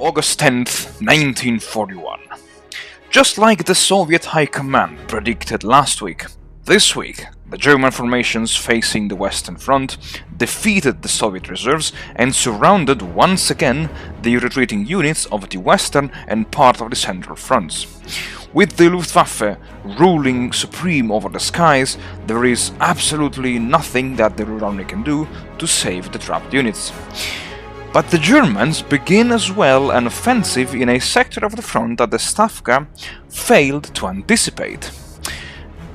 August 10th, 1941. Just like the Soviet High Command predicted last week, this week the German formations facing the Western Front defeated the Soviet reserves and surrounded once again the retreating units of the Western and part of the Central fronts. With the Luftwaffe ruling supreme over the skies, there is absolutely nothing that the Red Army can do to save the trapped units. But the Germans begin as well an offensive in a sector of the front that the STAVKA failed to anticipate.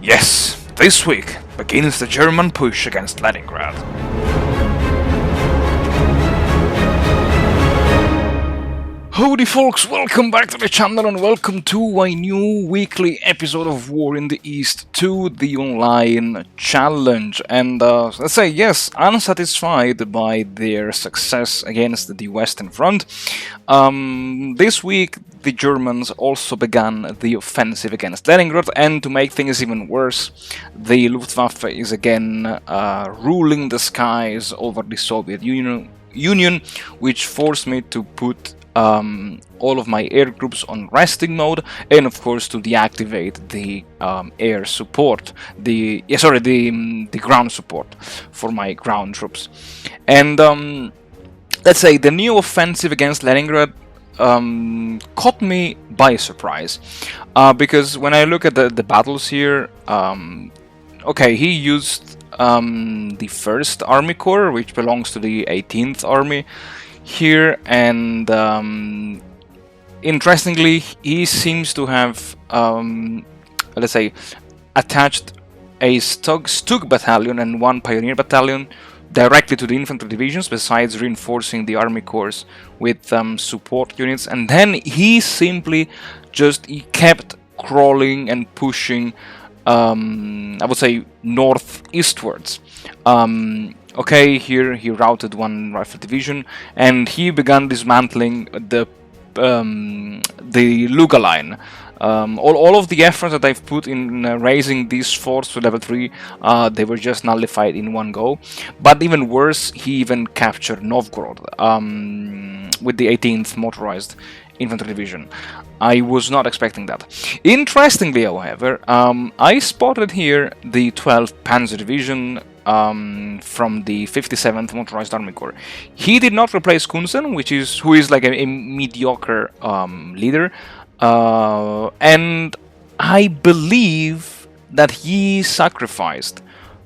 Yes, this week begins the German push against Leningrad. Howdy folks, welcome back to the channel and welcome to a new weekly episode of War in the East 2, the online challenge. And let's say, yes, unsatisfied by their success against the Western Front, this week the Germans also began the offensive against Leningrad, and to make things even worse, the Luftwaffe is again ruling the skies over the Soviet Union, which forced me to put all of my air groups on resting mode, and of course to deactivate the air support, the ground support for my ground troops. And let's say the new offensive against Leningrad caught me by surprise, because when I look at the battles here, okay, he used the 1st Army Corps, which belongs to the 18th Army here, and interestingly he seems to have let's say attached a Stug battalion and 1 Pioneer battalion directly to the infantry divisions, besides reinforcing the army corps with support units, and then he simply he kept crawling and pushing, I would say, northeastwards. Okay, here he routed 1 rifle division, and he began dismantling the Luga line. All of the efforts that I've put in raising these forts to level 3, they were just nullified in one go. But even worse, he even captured Novgorod with the 18th Motorized Infantry Division. I was not expecting that. Interestingly, however, I spotted here the 12th Panzer Division from the 57th Motorized Army Corps. He did not replace Kunzen, who is like a mediocre leader, and I believe that he sacrificed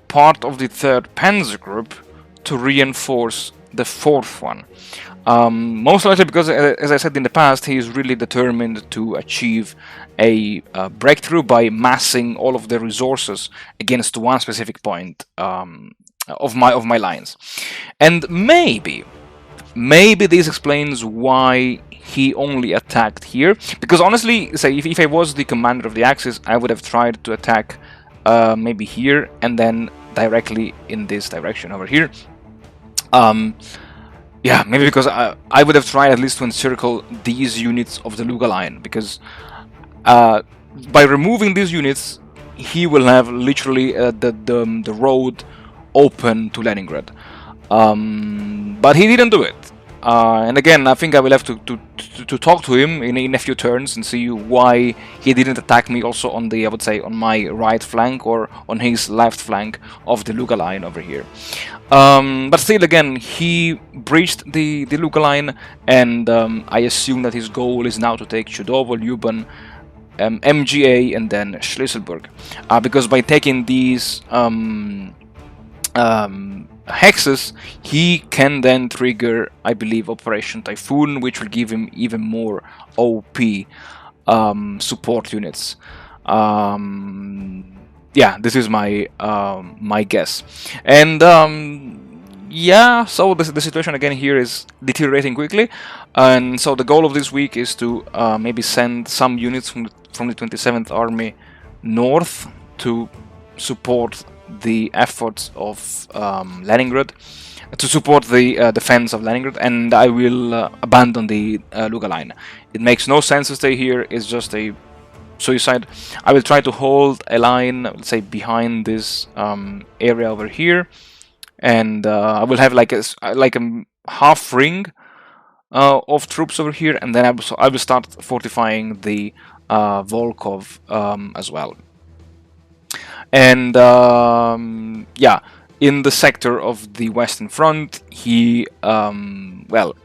part of the 3rd Panzer Group to reinforce the 4th one. Most likely because, as I said in the past, he is really determined to achieve a breakthrough by massing all of the resources against one specific point of my lines. And maybe this explains why he only attacked here, because honestly, say if I was the commander of the Axis, I would have tried to attack maybe here and then directly in this direction over here. Yeah, maybe because I would have tried at least to encircle these units of the Luga line, because by removing these units, he will have literally the road open to Leningrad. But he didn't do it. And again, I think I will have to talk to him in a few turns and see why he didn't attack me also on the, I would say, on my right flank or on his left flank of the Luga line over here. But still, again, he breached the Luga line, and I assume that his goal is now to take Chudovo, Lyuban, MGA, and then Schlüsselburg, because by taking these hexes, he can then trigger, I believe, Operation Typhoon, which will give him even more OP support units. Yeah, this is my my guess. And yeah, so the situation again here is deteriorating quickly, and so the goal of this week is to maybe send some units from the 27th Army north to support the efforts of Leningrad, to support the defense of Leningrad, and I will abandon the Luga line. It makes no sense to stay here, it's just a suicide. I will try to hold a line, let's say, behind this area over here, and I will have like a half ring of troops over here, and then I will start fortifying the Volkov as well. And yeah, in the sector of the Western Front, he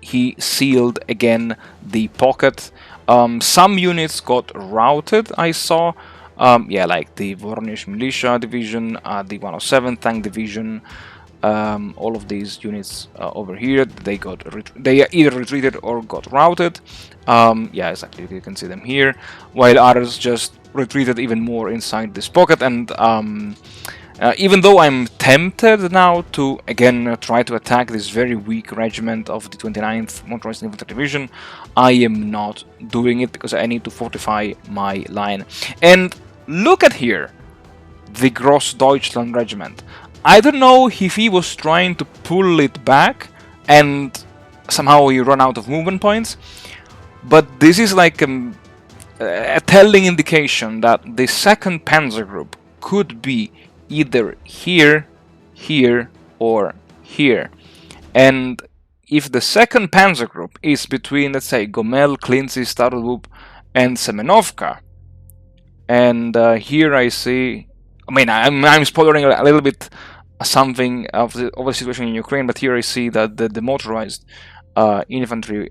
he sealed again the pocket. Some units got routed, I saw. Yeah, like the Voronezh Militia Division, the 107 Tank Division, all of these units over here, they either retreated or got routed. Yeah, exactly, you can see them here, while others just retreated even more inside this pocket. And even though I'm tempted now to again try to attack this very weak regiment of the 29th Motorized Infantry Division, I am not doing it because I need to fortify my line. And look at here, the Grossdeutschland regiment. I don't know if he was trying to pull it back and somehow he ran out of movement points, but this is like a telling indication that the 2nd Panzer Group could be either here, here, or here. And if the 2nd Panzer Group is between, let's say, Gomel, Klinzy, Starodoub, and Semenovka, and here I see, I mean, I'm spoiling a little bit something of the situation in Ukraine, but here I see that the motorized infantry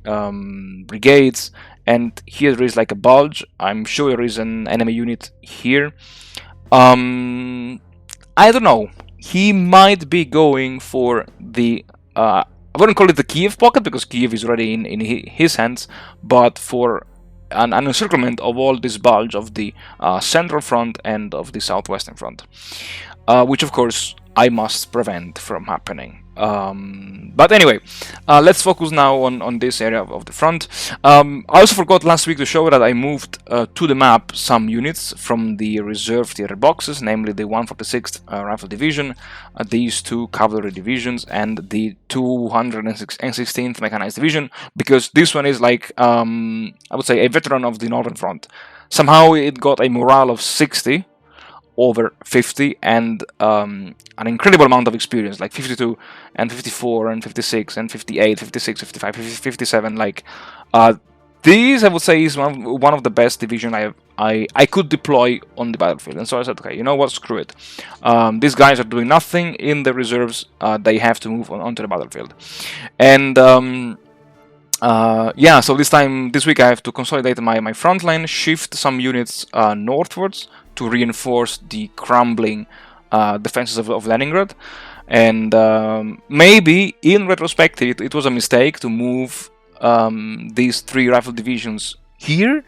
brigades, and here there is like a bulge. I'm sure there is an enemy unit here. I don't know. He might be going for the I wouldn't call it the Kiev pocket because Kiev is already in his hands, but for an encirclement of all this bulge of the central front and of the southwestern front, which of course I must prevent from happening. But anyway, let's focus now on this area of the front. I also forgot last week to show that I moved to the map some units from the reserve tier boxes, namely the 146th Rifle Division, these 2 Cavalry Divisions, and the 216th Mechanized Division, because this one is like, I would say, a veteran of the Northern Front. Somehow it got a morale of 60 over 50 and an incredible amount of experience, like 52 and 54 and 56 and 58, 56, 55, 57. Like these, I would say, is one of the best division I could deploy on the battlefield. And so I said, okay, you know what, screw it. These guys are doing nothing in the reserves. They have to move onto the battlefield. And yeah, so this week I have to consolidate my front line, shift some units northwards to reinforce the crumbling defenses of Leningrad. And maybe in retrospective it was a mistake to move these 3 rifle divisions here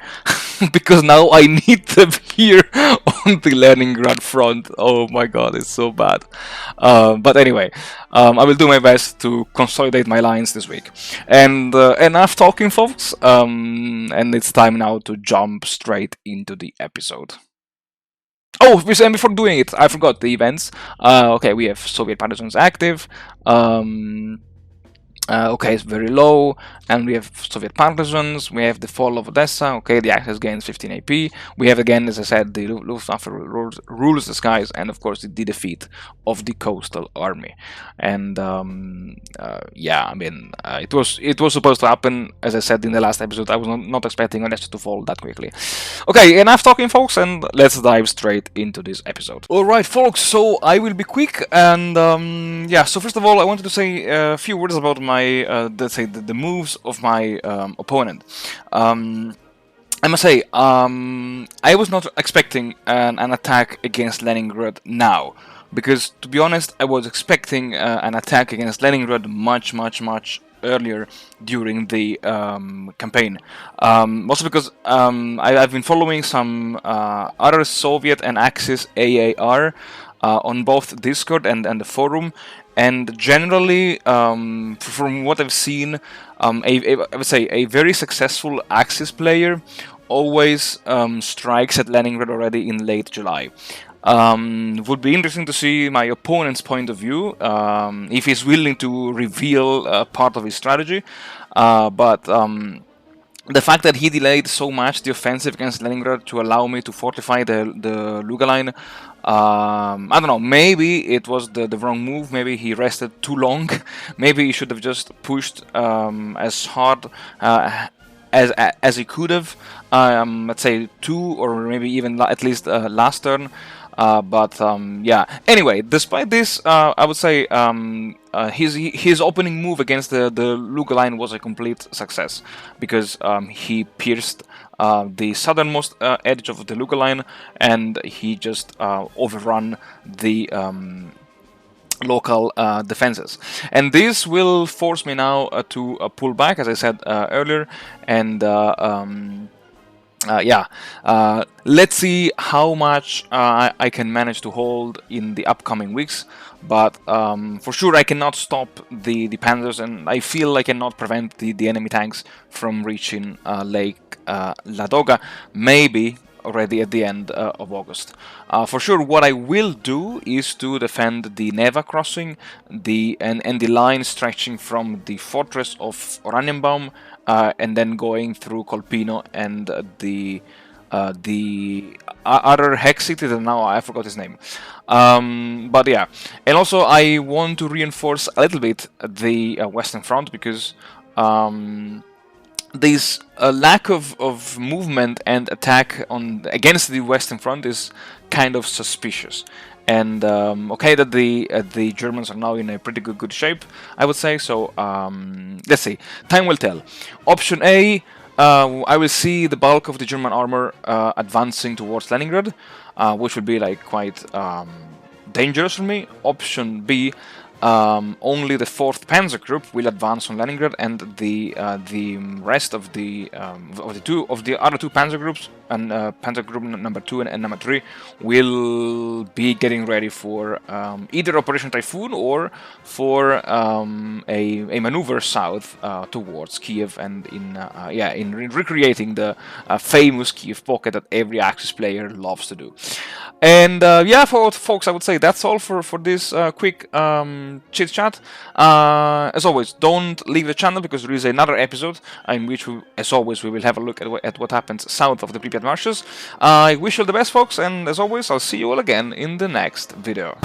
because now I need them here on the Leningrad front. Oh my god, it's so bad. But anyway, I will do my best to consolidate my lines this week. And enough talking, folks, and it's time now to jump straight into the episode. Oh, and before doing it, I forgot the events. Okay, we have Soviet partisans active. Okay, it's very low, and we have Soviet partisans. We have the fall of Odessa. Okay, the Axis gains 15 AP. We have again, as I said, the Luftwaffe rules the skies, and of course the defeat of the coastal army. And yeah, I mean, it was supposed to happen. As I said in the last episode, I was not expecting Odessa to fall that quickly. Okay, enough talking, folks, and let's dive straight into this episode. All right, folks. So I will be quick, and yeah. So first of all, I wanted to say a few words about my let's say the moves of my opponent. I must say, I was not expecting an attack against Leningrad now, because to be honest, I was expecting an attack against Leningrad much earlier during the campaign. Also because I've been following some other Soviet and Axis AAR on both Discord and the forum. And generally, from what I've seen, I would say a very successful Axis player always strikes at Leningrad already in late July. Would be interesting to see my opponent's point of view, if he's willing to reveal part of his strategy. But the fact that he delayed so much the offensive against Leningrad to allow me to fortify the Luga line I don't know, maybe it was the wrong move, maybe he rested too long, maybe he should have just pushed as hard as he could have, let's say 2 or maybe even at least last turn. But yeah. Anyway, despite this, I would say his opening move against the Luga line was a complete success, because he pierced the southernmost edge of the Luga line, and he just overrun the local defenses, and this will force me now to pull back, as I said earlier, and yeah, let's see how much I can manage to hold in the upcoming weeks. But for sure, I cannot stop the panzers, and I feel I cannot prevent the enemy tanks from reaching Lake Ladoga, maybe already at the end of August. For sure, what I will do is to defend the Neva crossing, and the line stretching from the fortress of Oranienbaum, and then going through Colpino and the other hex city that now I forgot his name. But yeah, and also I want to reinforce a little bit the Western Front, because this lack of movement and attack against the Western Front is kind of suspicious. And okay, that the Germans are now in a pretty good shape, I would say. So let's see. Time will tell. Option A, I will see the bulk of the German armor advancing towards Leningrad, which would be like quite dangerous for me. Option B, only the 4th Panzer Group will advance on Leningrad, and the rest of the other two Panzer Groups, and Panzer Group number 2 and number 3, will be getting ready for either Operation Typhoon or for a maneuver south towards Kiev, and in recreating the famous Kiev pocket that every Axis player loves to do. And yeah, folks, I would say that's all for this quick chit chat. As always, don't leave the channel, because there is another episode in which, as always, we will have a look at what happens south of the Pripyat marshes. I wish you all the best, folks, and as always, I'll see you all again in the next video.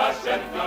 Lashenka,